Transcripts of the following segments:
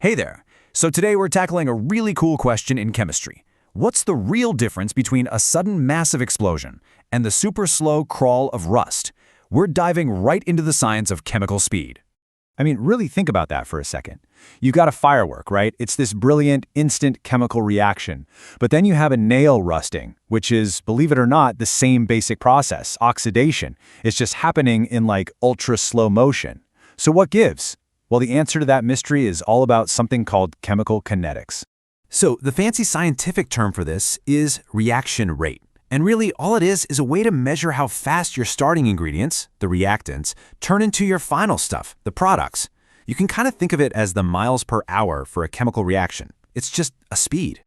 Hey there. So today we're tackling a really cool question in chemistry. What's the real difference between a sudden massive explosion and the super slow crawl of rust? We're diving right into the science of chemical speed. I mean, really think about that for a second. You got a firework, right? It's this brilliant, instant chemical reaction. But then you have a nail rusting, which is, believe it or not, the same basic process, oxidation. It's just happening in like ultra slow motion. So what gives? Well, the answer to that mystery is all about something called chemical kinetics. So the fancy scientific term for this is reaction rate. And really, all it is a way to measure how fast your starting ingredients, the reactants, turn into your final stuff, the products. You can kind of think of it as the miles per hour for a chemical reaction. It's just a speed.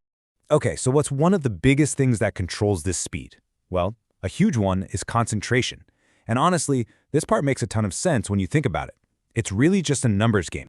Okay, so what's one of the biggest things that controls this speed? Well, a huge one is concentration. And honestly, this part makes a ton of sense when you think about it. It's really just a numbers game.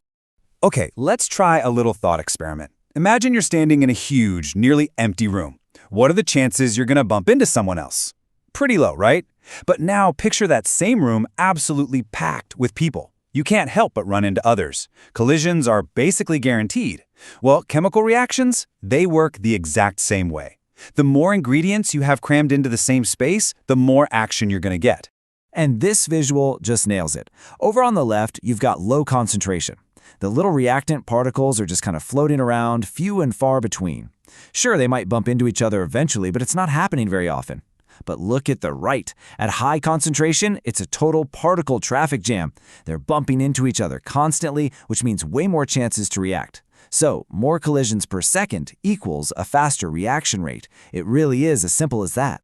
Okay, let's try a little thought experiment. Imagine you're standing in a huge, nearly empty room. What are the chances you're going to bump into someone else? Pretty low, right? But now picture that same room absolutely packed with people. You can't help but run into others. Collisions are basically guaranteed. Well, chemical reactions, they work the exact same way. The more ingredients you have crammed into the same space, the more action you're going to get. And this visual just nails it. Over on the left, you've got low concentration. The little reactant particles are just kind of floating around, few and far between. Sure, they might bump into each other eventually, but it's not happening very often. But look at the right. At high concentration, it's a total particle traffic jam. They're bumping into each other constantly, which means way more chances to react. So, more collisions per second equals a faster reaction rate. It really is as simple as that.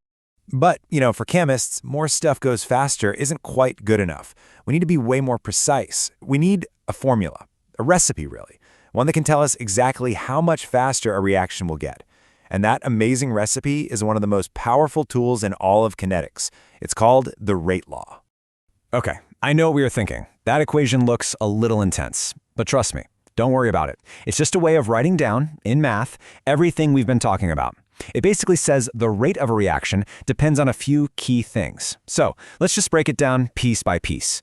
But, for chemists, more stuff goes faster isn't quite good enough. We need to be way more precise. We need a formula, a recipe really, one that can tell us exactly how much faster a reaction will get. And that amazing recipe is one of the most powerful tools in all of kinetics. It's called the rate law. Okay, I know what we were thinking. That equation looks a little intense, but trust me, don't worry about it. It's just a way of writing down, in math, everything we've been talking about. It basically says the rate of a reaction depends on a few key things. So let's just break it down piece by piece.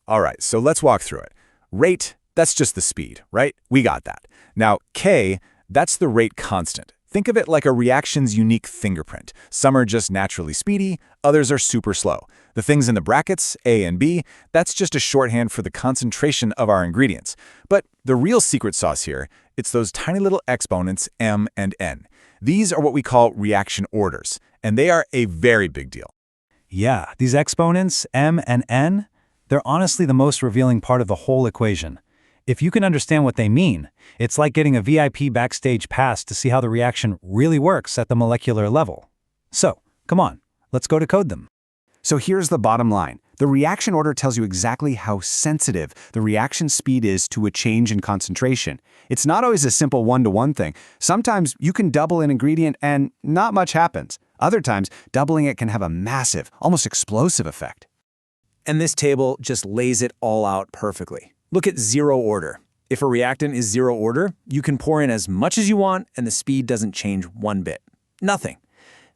All right, so let's walk through it. Rate, that's just the speed, right? We got that. Now, K, that's the rate constant. Think of it like a reaction's unique fingerprint. Some are just naturally speedy, others are super slow. The things in the brackets, A and B, that's just a shorthand for the concentration of our ingredients. But the real secret sauce here, it's those tiny little exponents, M and N. These are what we call reaction orders, and they are a very big deal. Yeah, these exponents, M and N, they're honestly the most revealing part of the whole equation. If you can understand what they mean, it's like getting a VIP backstage pass to see how the reaction really works at the molecular level. So, come on, let's go to code them. So here's the bottom line. The reaction order tells you exactly how sensitive the reaction speed is to a change in concentration. It's not always a simple one-to-one thing. Sometimes you can double an ingredient and not much happens. Other times, doubling it can have a massive, almost explosive effect. And this table just lays it all out perfectly. Look at zero order. If a reactant is zero order, you can pour in as much as you want and the speed doesn't change one bit. Nothing.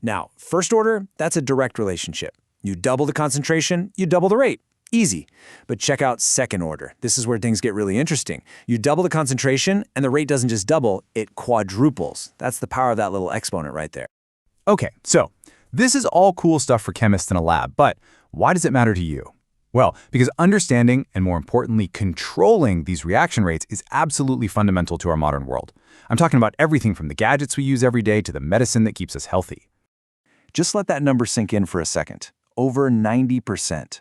Now, first order, that's a direct relationship. You double the concentration, you double the rate. Easy. But check out second order. This is where things get really interesting. You double the concentration and the rate doesn't just double, it quadruples. That's the power of that little exponent right there. Okay, so this is all cool stuff for chemists in a lab, but why does it matter to you? Well, because understanding, and more importantly, controlling these reaction rates is absolutely fundamental to our modern world. I'm talking about everything from the gadgets we use every day to the medicine that keeps us healthy. Just let that number sink in for a second. Over 90%.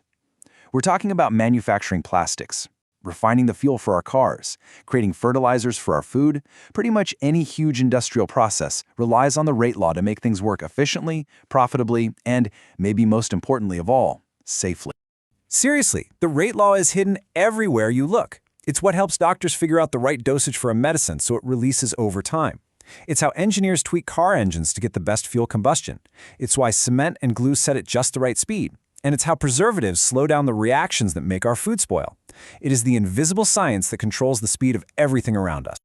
We're talking about manufacturing plastics, refining the fuel for our cars, creating fertilizers for our food. Pretty much any huge industrial process relies on the rate law to make things work efficiently, profitably, and, maybe most importantly of all, safely. Seriously, the rate law is hidden everywhere you look. It's what helps doctors figure out the right dosage for a medicine so it releases over time. It's how engineers tweak car engines to get the best fuel combustion. It's why cement and glue set at just the right speed. And it's how preservatives slow down the reactions that make our food spoil. It is the invisible science that controls the speed of everything around us.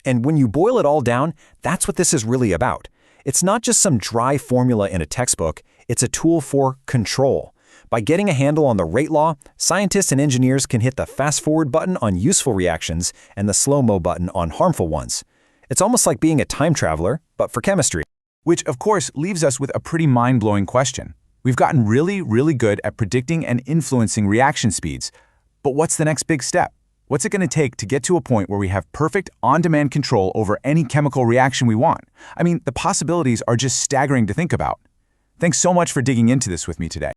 And when you boil it all down, that's what this is really about. It's not just some dry formula in a textbook, it's a tool for control. By getting a handle on the rate law, scientists and engineers can hit the fast-forward button on useful reactions and the slow-mo button on harmful ones. It's almost like being a time traveler, but for chemistry. Which, of course, leaves us with a pretty mind-blowing question. We've gotten really, really good at predicting and influencing reaction speeds. But what's the next big step? What's it going to take to get to a point where we have perfect on-demand control over any chemical reaction we want? I mean, the possibilities are just staggering to think about. Thanks so much for digging into this with me today.